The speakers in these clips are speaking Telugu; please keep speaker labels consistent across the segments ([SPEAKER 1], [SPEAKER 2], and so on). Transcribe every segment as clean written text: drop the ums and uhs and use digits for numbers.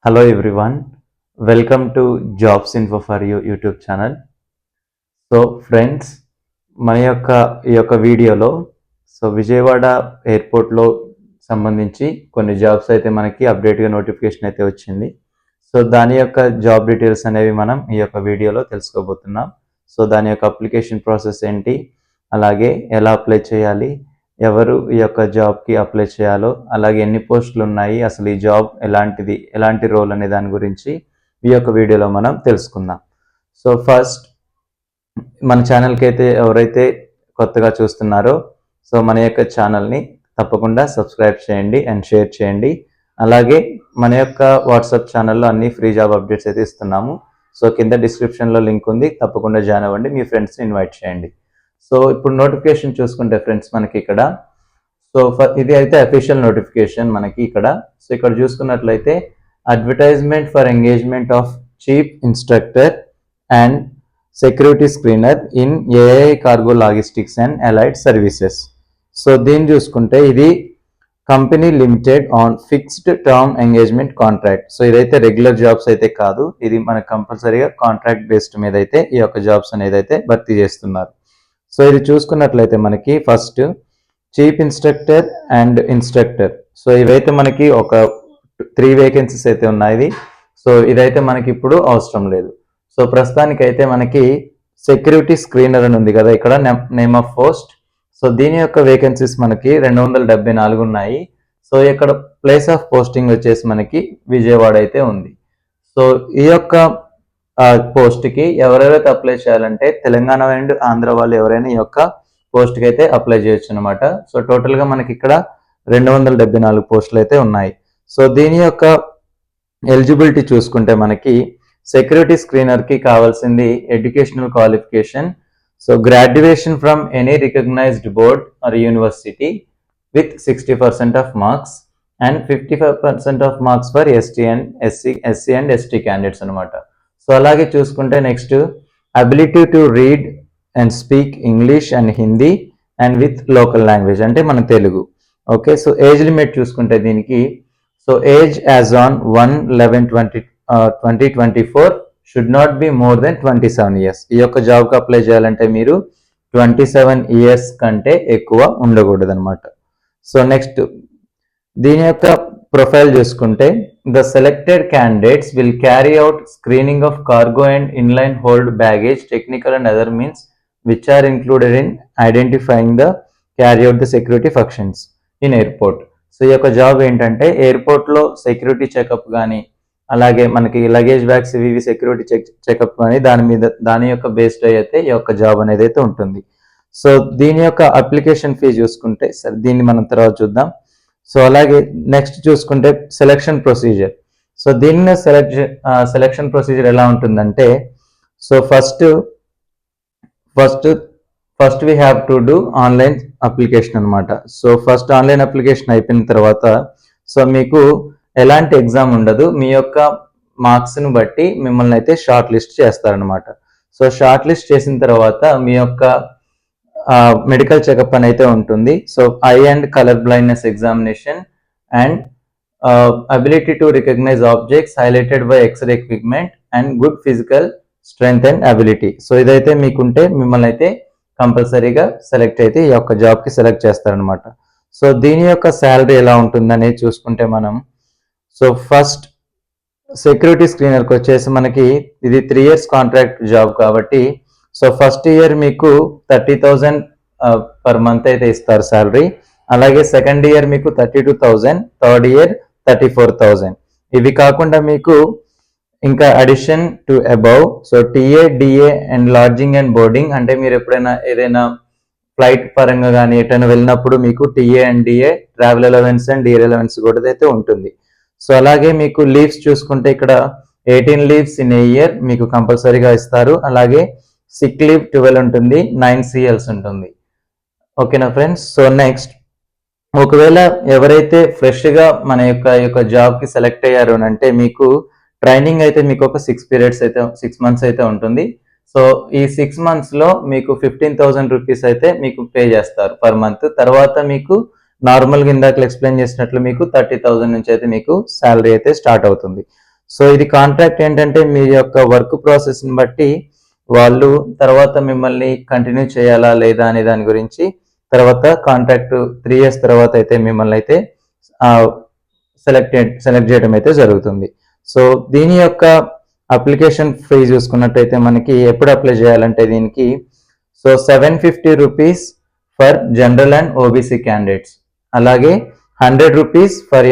[SPEAKER 1] Hello everyone, welcome to Jobs Info for You YouTube channel. So friends, మన ఈ యొక్క వీడియోలో విజయవాడ ఎయిర్పోర్ట్లో సంబంధించి కొన్ని జాబ్స్ అయితే మనకి అప్డేట్గా నోటిఫికేషన్ అయితే వచ్చింది. సో దాని యొక్క జాబ్ డీటెయిల్స్ అనేవి మనం ఈ యొక్క వీడియోలో తెలుసుకోబోతున్నాం. సో దాని యొక్క అప్లికేషన్ ప్రాసెస్ ఏంటి, అలాగే ఎలా అప్లై చేయాలి, ఎవరు ఈ యొక్క జాబ్కి అప్లై చేయాలో, అలాగే ఎన్ని పోస్టులు ఉన్నాయి, అసలు ఈ జాబ్ ఎలాంటి రోల్ అనే దాని గురించి ఈ యొక్క వీడియోలో మనం తెలుసుకుందాం. సో ఫస్ట్, మన ఛానల్కి అయితే ఎవరైతే కొత్తగా చూస్తున్నారో సో మన యొక్క ఛానల్ని తప్పకుండా సబ్స్క్రైబ్ చేయండి అండ్ షేర్ చేయండి. అలాగే మన యొక్క వాట్సాప్ ఛానల్లో అన్ని ఫ్రీ జాబ్ అప్డేట్స్ అయితే ఇస్తున్నాము. సో కింద డిస్క్రిప్షన్లో లింక్ ఉంది, తప్పకుండా జాయిన్ అవ్వండి, మీ ఫ్రెండ్స్ని ఇన్వైట్ చేయండి. సో ఇప్పుడు నోటిఫికేషన్ చూసుకుంటే ఫ్రెండ్స్, మనకి ఇక్కడ ఇది అయితే అఫీషియల్ నోటిఫికేషన్ మనకి ఇక్కడ. సో ఇక్కడ చూసుకున్నట్లయితే advertisement for engagement of chief instructor and security screener in AI cargo logistics and allied services. So దీన్ని చూసుకుంటే ఇది company limited on fixed term engagement contract. So ఇదైతే రెగ్యులర్ జాబ్స్ అయితే కాదు, ఇది మనకు కంపల్సరీగా కాంట్రాక్ట్ బేస్డ్ మీద అయితే ఈ యొక్క జాబ్స్ అనేది అయితే భర్తీ చేస్తున్నారు. సో ఇది చూసుకున్నట్లయితే మనకి first chief instructor and instructor. So ఇవైతే మనకి ఒక 3 వేకెన్సీస్ అయితే ఉన్నాయి. సో ఇదైతే మనకి ఇప్పుడు అవసరం లేదు. సో ప్రస్తుతానికైతే మనకి సెక్యూరిటీ స్క్రీనర్ అని ఉంది కదా ఇక్కడ, నేమ్ ఆఫ్ పోస్ట్. సో దీని యొక్క వేకెన్సీస్ మనకి 274 ఉన్నాయి. సో ఇక్కడ ప్లేస్ ఆఫ్ పోస్టింగ్ వచ్చేసి మనకి విజయవాడ అయితే ఉంది. సో ఈ యొక్క పోస్ట్కి ఎవరెవరైతే అప్లై చేయాలంటే తెలంగాణ అండ్ ఆంధ్ర వాళ్ళు ఎవరైనా ఈ యొక్క పోస్ట్కి అయితే అప్లై చేయొచ్చు అనమాట. సో టోటల్గా మనకి ఇక్కడ 274 పోస్టులు అయితే ఉన్నాయి. సో దీని యొక్క ఎలిజిబిలిటీ చూసుకుంటే మనకి సెక్యూరిటీ స్క్రీనర్కి కావాల్సింది educational qualification. So graduation from any recognised board or university with 60% of marks and 55% of marks for SC and ST candidates అనమాట. సో అలాగే చూసుకుంటే next ability to read and speak English and Hindi and with local language అంటే మన Telugu. Okay, so age limit చూసుకుంటే దీనికి so age as on 1/11/2024 should not be more then 27 years. ఈ యొక్క జాబ్కి అప్లై చేయాలంటే మీరు 27 years కంటే ఎక్కువ ఉండకూడదు అనమాట. సో నెక్స్ట్ దీని యొక్క ప్రొఫైల్ చూసుకుంటే the selected candidates will carry out screening of cargo and inline hold baggage technical and other means which are included in identifying the carry out the security functions in airport. So ఈ యొక్క జాబ్ ఏంటంటే ఎయిర్పోర్ట్లో సెక్యూరిటీ చెకప్ కానీ, అలాగే మనకి లగేజ్ బ్యాగ్స్ ఇవి సెక్యూరిటీ చెకప్ కానీ దాని యొక్క బేస్డ్ అయితే ఈ యొక్క జాబ్ అనేది అయితే ఉంటుంది. సో దీని యొక్క అప్లికేషన్ ఫీ చూసుకుంటే సరే దీన్ని మనం తర్వాత చూద్దాం. సో అలాగే నెక్స్ట్ చూసుకుంటే సెలక్షన్ ప్రొసీజర్. సో దీన్ని సెలక్షన్ ప్రొసీజర్ ఎలా ఉంటుందంటే so first we have to do online application అనమాట. సో ఫస్ట్ ఆన్లైన్ అప్లికేషన్ అయిపోయిన తర్వాత సో మీకు ఎలాంటి ఎగ్జామ్ ఉండదు, మీ యొక్క మార్క్స్ని బట్టి మిమ్మల్ని అయితే షార్ట్ లిస్ట్ చేస్తారనమాట. సో షార్ట్ లిస్ట్ చేసిన తర్వాత మీ యొక్క మెడికల్ చెకప్ అని అయితే ఉంటుంది. So eye and colour blindness examination and ability to recognise objects highlighted by x-ray equipment and good physical strength and ability. So ఇదైతే మీకుంటే మిమ్మల్ని అయితే కంపల్సరీగా సెలెక్ట్ అయితే ఈ యొక్క జాబ్కి సెలెక్ట్ చేస్తారనమాట. సో దీని యొక్క శాలరీ ఎలా ఉంటుందనేది చూసుకుంటే మనం సో ఫస్ట్ సెక్యూరిటీ స్క్రీనర్కి వచ్చేసి మనకి ఇది 3 years కాంట్రాక్ట్ జాబ్ కాబట్టి సో ఫస్ట్ ఇయర్ మీకు 30,000 పర్ మంత్ అయితే ఇస్తారు శాలరీ. అలాగే సెకండ్ ఇయర్ మీకు 32,000, థర్డ్ ఇయర్ 34,000. ఇవి కాకుండా మీకు ఇంకా addition to above so TA, DA and lodging and boarding అంటే మీరు ఎప్పుడైనా ఏదైనా ఫ్లైట్ పరంగా కానీ ఎటైనా వెళ్ళినప్పుడు మీకు TA and DA, travel allowance and DA allowance కూడా అయితే ఉంటుంది. సో అలాగే మీకు లీవ్స్ చూసుకుంటే ఇక్కడ 18 leaves ఇన్ ఏ ఇయర్ మీకు కంపల్సరీగా ఇస్తారు. అలాగే సిక్ లీవ్ 12 ఉంటుంది, 9 CLs ఉంటుంది. ఓకేనా ఫ్రెండ్స్. సో నెక్స్ట్ ఒకవేళ ఎవరైతే ఫ్రెష్గా మన యొక్క జాబ్కి సెలెక్ట్ అయ్యారు అని అంటే మీకు ట్రైనింగ్ అయితే మీకు ఒక 6 months అయితే ఉంటుంది. సో ఈ 6 monthsలో మీకు 15,000 rupees అయితే మీకు పే చేస్తారు పర్ మంత్. తర్వాత మీకు నార్మల్గా ఇందాక ఎక్స్ప్లెయిన్ చేసినట్లు మీకు 30,000 నుంచి అయితే మీకు శాలరీ అయితే స్టార్ట్ అవుతుంది. సో ఇది కాంట్రాక్ట్ ఏంటంటే మీ యొక్క వర్క్ ప్రాసెస్ని బట్టి వాళ్ళు తర్వాత మిమ్మల్ని కంటిన్యూ చేయాలా లేదా అనే దాని గురించి తర్వాత కాంట్రాక్ట్ 3 years తర్వాత అయితే మిమ్మల్ని అయితే సెలెక్ట్ చేయడం అయితే జరుగుతుంది. సో దీని యొక్క అప్లికేషన్ ఫీ చూసుకున్నట్టయితే మనకి ఎప్పుడు అప్లై చేయాలంటే దీనికి so 750 rupees for general and OBC candidates, అలాగే 100 rupees for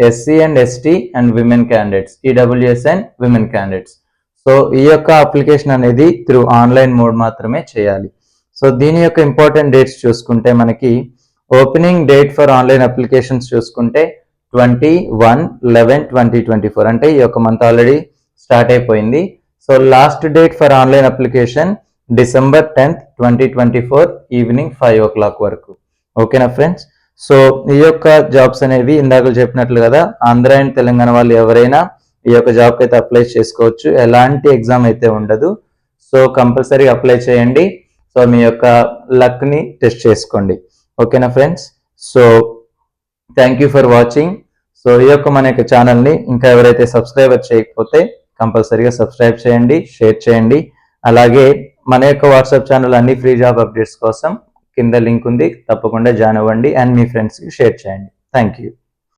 [SPEAKER 1] SC and ST and women candidates, EWS and women candidates. So ఈ యొక్క అప్లికేషన్ అనేది త్రూ ఆన్లైన్ మోడ్ మాత్రమే చేయాలి. సో దీని యొక్క ఇంపార్టెంట్ డేట్స్ చూసుకుంటే మనకి opening date for online applications చూసుకుంటే 21/11/2024 అంటే ఈ యొక్క మంత్ ఆల్రెడీ స్టార్ట్ అయిపోయింది. So last date for online application December 10th 2024 evening 5 o'clock వరకు. ఓకేనా ఫ్రెండ్స్? సో ఈ యొక్క జాబ్స్ అనేవి ఇందాక చెప్పినట్లు కదా ఆంధ్ర అండ్ తెలంగాణ వాళ్ళు ఎవరైనా ఈ యొక్క జాబ్కి అయితే అప్లై చేసుకోవచ్చు. ఎలాంటి ఎగ్జామ్ అయితే ఉండదు. సో కంపల్సరీ అప్లై చేయండి. సో మీ యొక్క లక్ని టెస్ట్ చేసుకోండి. ఓకేనా friends? So thank you for watching. So ఈ యొక్క మన యొక్క ఛానల్ని ఇంకా ఎవరైతే సబ్స్క్రైబర్ చేయకపోతే కంపల్సరీగా సబ్స్క్రైబ్ చేయండి, షేర్ చేయండి. అలాగే మన యొక్క వాట్సాప్ ఛానల్ అన్ని ఫ్రీ జాబ్ అప్డేట్స్ కోసం కింద లింక్ ఉంది, తప్పకుండా జాయిన్ అవ్వండి అండ్ మీ ఫ్రెండ్స్కి షేర్ చేయండి. Thank you.